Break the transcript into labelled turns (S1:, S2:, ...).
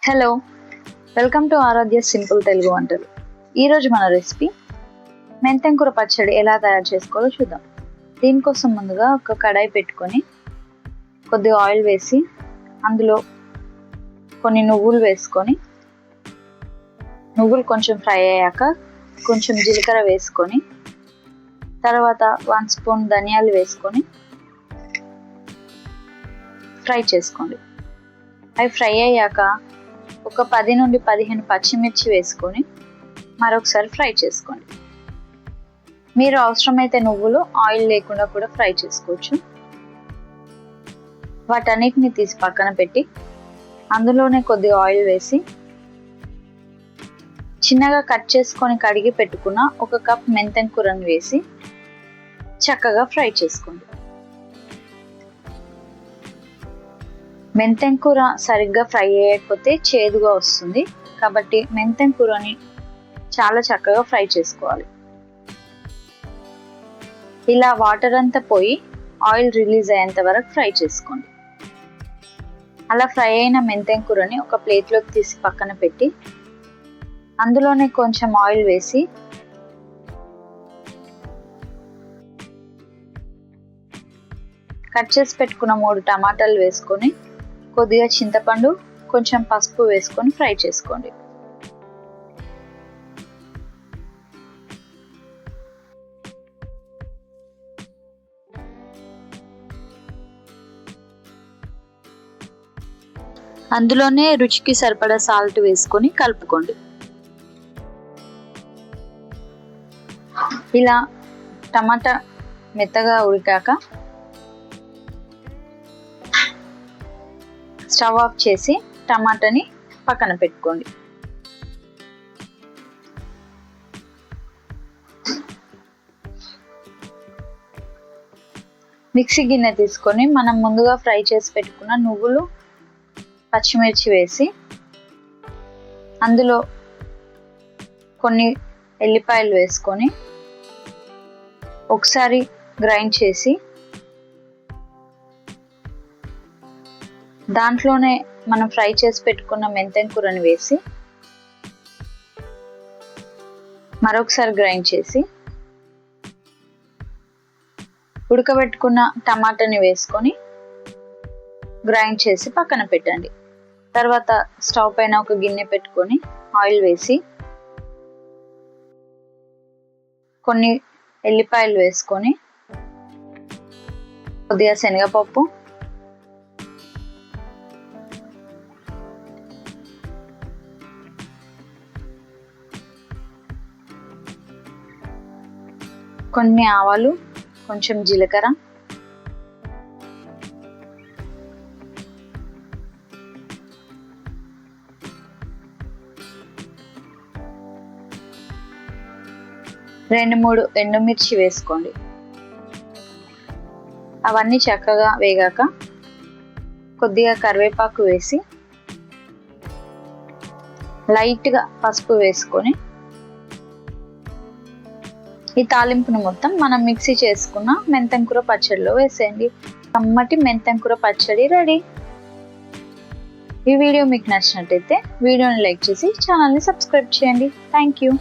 S1: Hello, welcome to Aaradhya simple Telugu వంటలు. ఈరోజు మన రెసిపీ మెంతెం కూర పచ్చడి ఎలా తయారు చేసుకోవాలో చూద్దాం. దీనికోసం ముందుగా ఒక కడాయి పెట్టుకొని కొద్దిగా ఆయిల్ వేసి అందులో కొన్ని నువ్వులు వేసుకొని నువ్వులు కొంచెం ఫ్రై అయ్యాక కొంచెం జీలకర్ర వేసుకొని తర్వాత 1 స్పూన్ ధనియాలు వేసుకొని ఫ్రై చేసుకోండి. అవి ఫ్రై అయ్యాక ఒక 10 నుండి 15 పచ్చిమిర్చి వేసుకొని మరొకసారి ఫ్రై చేసుకోండి. మీరు అవసరమైతే నువ్వులు ఆయిల్ లేకుండా కూడా ఫ్రై చేసుకోవచ్చు. వాటన్నిటిని తీసి పక్కన పెట్టి అందులోనే కొద్దిగా ఆయిల్ వేసి చిన్నగా కట్ చేసుకొని కడిగి పెట్టుకున్న 1 కప్ మెంతెం కూరను వేసి చక్కగా ఫ్రై చేసుకోండి. మెంతెం కూర సరిగ్గా ఫ్రై అయ్యకపోతే చేదుగా వస్తుంది, కాబట్టి మెంతెం కూరని చాలా చక్కగా ఫ్రై చేసుకోవాలి. ఇలా వాటర్ అంతా పోయి ఆయిల్ రిలీజ్ అయ్యేంత వరకు ఫ్రై చేసుకోండి. అలా ఫ్రై అయిన మెంతెం కూరని ఒక ప్లేట్లోకి తీసి పక్కన పెట్టి అందులోనే కొంచెం ఆయిల్ వేసి కట్ చేసి పెట్టుకున్న 3 టమాటాలు వేసుకొని కొద్దిగా చింతపండు కొంచెం పసుపు వేసుకొని ఫ్రై చేసుకోండి. అందులోనే రుచికి సరిపడా సాల్ట్ వేసుకొని కలుపుకోండి. ఇలా టమాటా మెత్తగా ఉడికాక స్టవ్ ఆఫ్ చేసి టమాటాని పక్కన పెట్టుకోండి. మిక్సీ గిన్నె తీసుకొని మనం ముందుగా ఫ్రై చేసి పెట్టుకున్న నువ్వులు పచ్చిమిర్చి వేసి అందులో కొన్ని ఎల్లిపాయలు వేసుకొని ఒకసారి గ్రైండ్ చేసి దాంట్లోనే మనం ఫ్రై చేసి పెట్టుకున్న మెంతెం కూరని వేసి మరొకసారి గ్రైండ్ చేసి ఉడకబెట్టుకున్న టమాటాని వేసుకొని గ్రైండ్ చేసి పక్కన పెట్టండి. తర్వాత స్టవ్ పైన ఒక గిన్నె పెట్టుకొని ఆయిల్ వేసి కొన్ని ఎల్లిపాయలు వేసుకొని కొద్దిగా శనగపప్పు కొన్ని ఆవాలు కొంచెం జీలకర్ర రెండు 3 ఎండుమిర్చి వేసుకోండి. అవన్నీ చక్కగా వేగాక కొద్దిగా కరివేపాకు వేసి లైట్గా పసుపు వేసుకొని ఈ తాలింపును మొత్తం మనం మిక్సీ చేసుకున్న మెంతెం కూర పచ్చడిలో వేసేయండి. కమ్మటి మెంతెం కూర పచ్చడి రెడీ. ఈ వీడియో మీకు నచ్చినట్టయితే వీడియోని లైక్ చేసి ఛానల్ని సబ్స్క్రైబ్ చేయండి. Thank you.